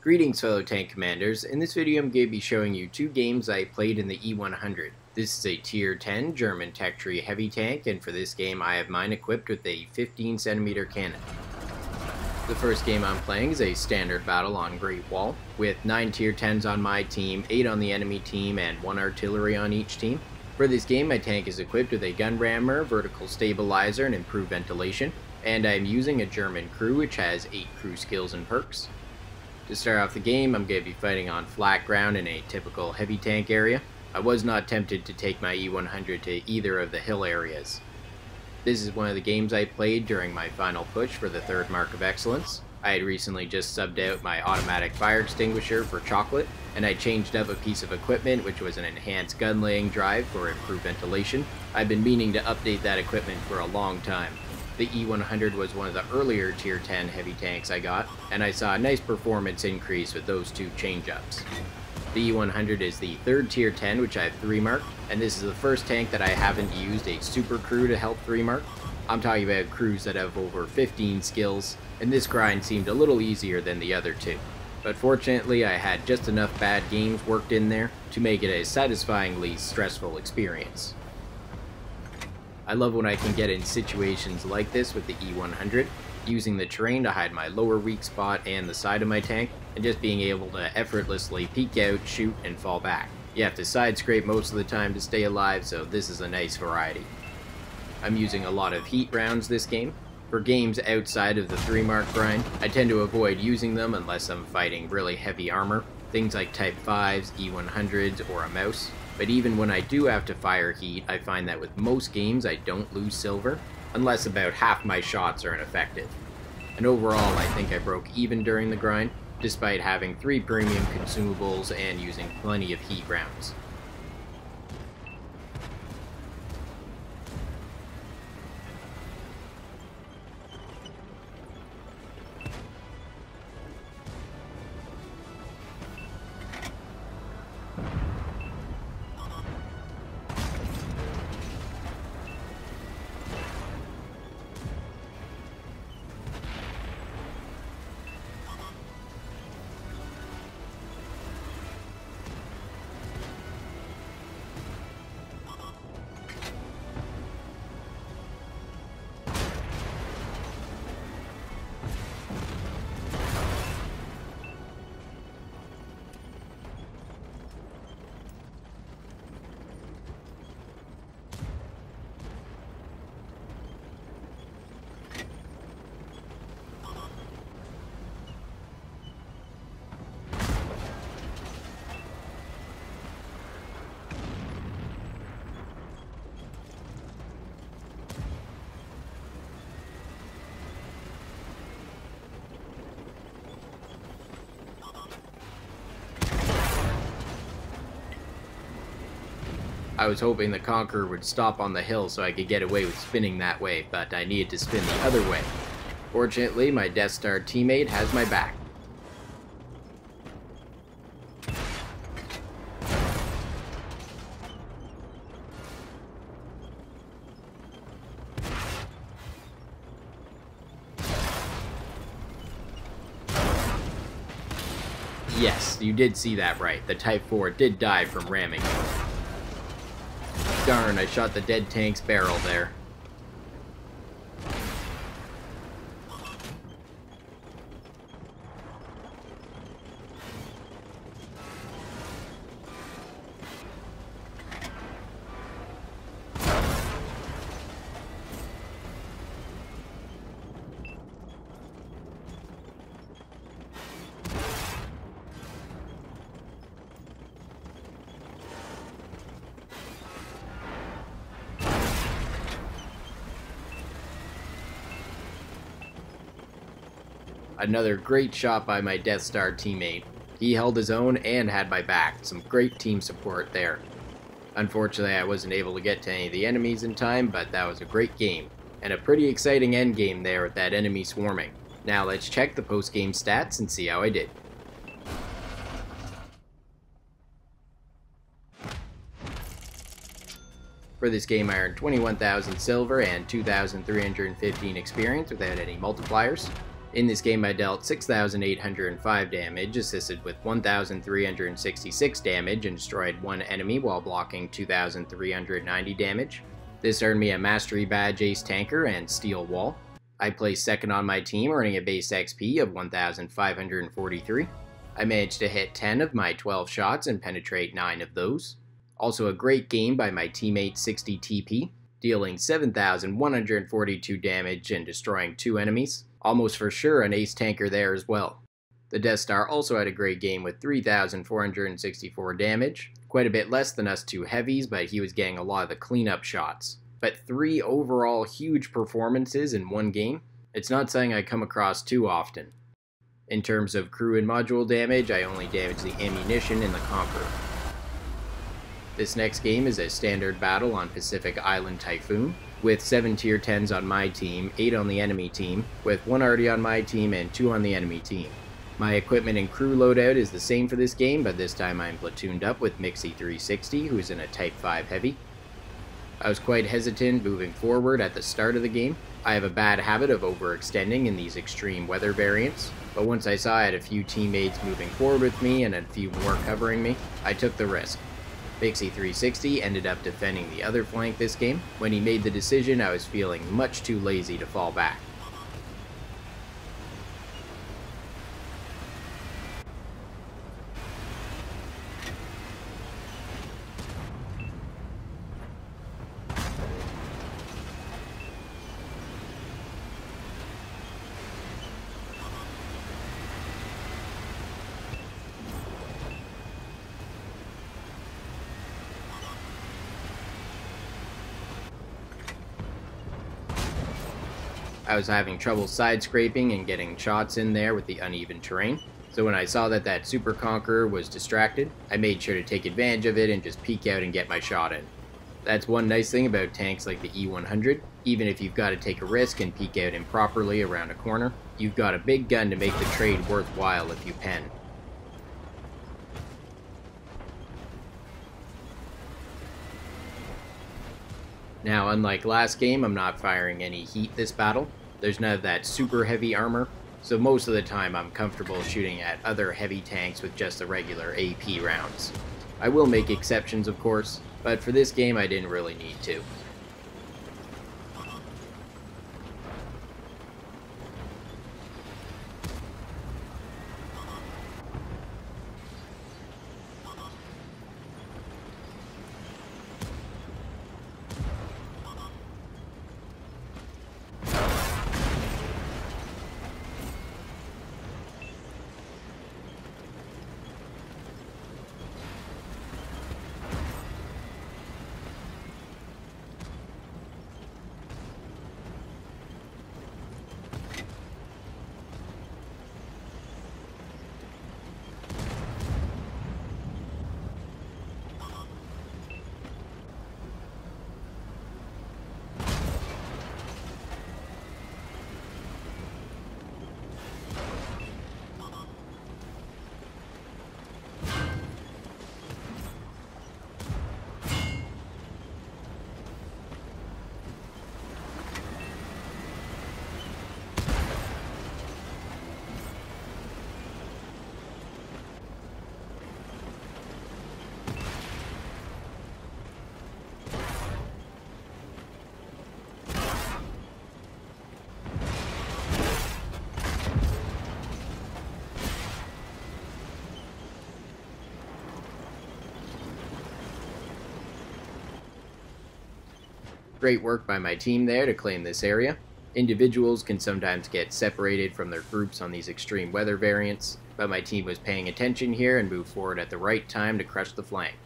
Greetings fellow tank commanders. In this video I'm going to be showing you two games I played in the E100. This is a tier 10 German tech tree heavy tank, and for this game I have mine equipped with a 15cm cannon. The first game I'm playing is a standard battle on Great Wall, with 9 tier 10s on my team, 8 on the enemy team, and 1 artillery on each team. For this game my tank is equipped with a gun rammer, vertical stabilizer, and improved ventilation, and I'm using a German crew which has 8 crew skills and perks. To start off the game, I'm going to be fighting on flat ground in a typical heavy tank area. I was not tempted to take my E100 to either of the hill areas. This is one of the games I played during my final push for the 3rd Mark of Excellence. I had recently just subbed out my automatic fire extinguisher for chocolate, and I changed up a piece of equipment which was an enhanced gun laying drive for improved ventilation. I've been meaning to update that equipment for a long time. The E100 was one of the earlier tier 10 heavy tanks I got, and I saw a nice performance increase with those two change-ups. The E100 is the 3rd tier 10 which I have 3 marked, and this is the first tank that I haven't used a super crew to help 3 mark. I'm talking about crews that have over 15 skills, and this grind seemed a little easier than the other two. But fortunately I had just enough bad games worked in there to make it a satisfyingly stressful experience. I love when I can get in situations like this with the E100, using the terrain to hide my lower weak spot and the side of my tank, and just being able to effortlessly peek out, shoot, and fall back. You have to side scrape most of the time to stay alive, so this is a nice variety. I'm using a lot of heat rounds this game. For games outside of the 3 mark grind, I tend to avoid using them unless I'm fighting really heavy armor, things like Type 5s, E100s, or a mouse. But even when I do have to fire heat, I find that with most games I don't lose silver, unless about half my shots are ineffective. And overall I think I broke even during the grind, despite having 3 premium consumables and using plenty of heat rounds. I was hoping the Conqueror would stop on the hill so I could get away with spinning that way, but I needed to spin the other way. Fortunately, my Death Star teammate has my back. Yes, you did see that right. The Type 4 did die from ramming. Darn, I shot the dead tank's barrel there. Another great shot by my Death Star teammate. He held his own and had my back. Some great team support there. Unfortunately, I wasn't able to get to any of the enemies in time, but that was a great game. And a pretty exciting endgame there with that enemy swarming. Now let's check the post-game stats and see how I did. For this game I earned 21,000 silver and 2,315 experience without any multipliers. In this game I dealt 6,805 damage, assisted with 1,366 damage, and destroyed one enemy while blocking 2,390 damage. This earned me a Mastery Badge Ace Tanker and Steel Wall. I placed second on my team, earning a base XP of 1,543. I managed to hit 10 of my 12 shots and penetrate 9 of those. Also a great game by my teammate 60 TP, dealing 7,142 damage and destroying 2 enemies. Almost for sure an ace tanker there as well. The Death Star also had a great game with 3,464 damage, quite a bit less than us 2 heavies, but he was getting a lot of the cleanup shots. But 3 overall huge performances in one game, it's not something I come across too often. In terms of crew and module damage, I only damaged the ammunition in the Conqueror. This next game is a standard battle on Pacific Island Typhoon, with 7 tier 10s on my team, 8 on the enemy team, with 1 already on my team and 2 on the enemy team. My equipment and crew loadout is the same for this game, but this time I'm platooned up with Mixie 360, who's in a Type 5 Heavy. I was quite hesitant moving forward at the start of the game. I have a bad habit of overextending in these extreme weather variants, but once I saw I had a few teammates moving forward with me and a few more covering me, I took the risk. Mixie 360 ended up defending the other flank this game. When he made the decision, I was feeling much too lazy to fall back. I was having trouble side scraping and getting shots in there with the uneven terrain, so when I saw that that Super Conqueror was distracted, I made sure to take advantage of it and just peek out and get my shot in. That's one nice thing about tanks like the E100, even if you've got to take a risk and peek out improperly around a corner, you've got a big gun to make the trade worthwhile if you pen. Now, unlike last game, I'm not firing any heat this battle. There's none of that super heavy armor, so most of the time I'm comfortable shooting at other heavy tanks with just the regular AP rounds. I will make exceptions, of course, but for this game I didn't really need to. Great work by my team there to claim this area. Individuals can sometimes get separated from their groups on these extreme weather variants, but my team was paying attention here and moved forward at the right time to crush the flank.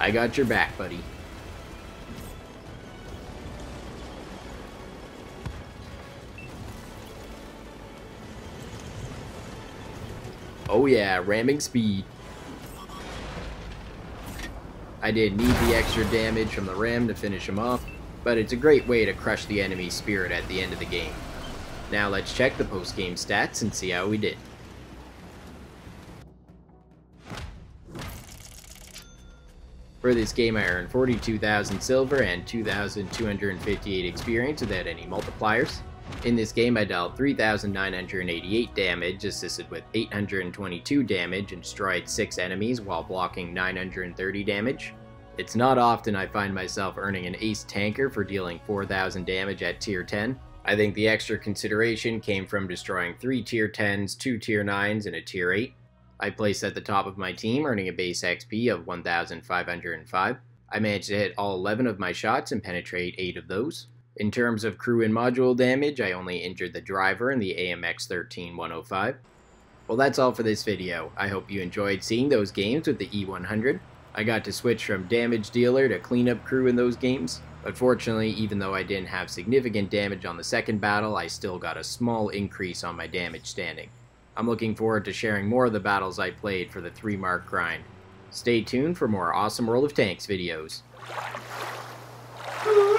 I got your back, buddy. Oh yeah, ramming speed. I didn't need the extra damage from the ram to finish him off, but it's a great way to crush the enemy's spirit at the end of the game. Now let's check the post-game stats and see how we did. For this game I earned 42,000 silver and 2,258 experience without any multipliers. In this game I dealt 3,988 damage, assisted with 822 damage, and destroyed 6 enemies while blocking 930 damage. It's not often I find myself earning an ace tanker for dealing 4,000 damage at tier 10. I think the extra consideration came from destroying 3 tier 10s, 2 tier 9s, and a tier 8. I placed at the top of my team, earning a base XP of 1,505. I managed to hit all 11 of my shots and penetrate 8 of those. In terms of crew and module damage, I only injured the driver and the AMX 13105. Well, that's all for this video. I hope you enjoyed seeing those games with the E100. I got to switch from damage dealer to cleanup crew in those games. Unfortunately, even though I didn't have significant damage on the second battle, I still got a small increase on my damage standing. I'm looking forward to sharing more of the battles I played for the 3-mark grind. Stay tuned for more awesome World of Tanks videos. Ooh,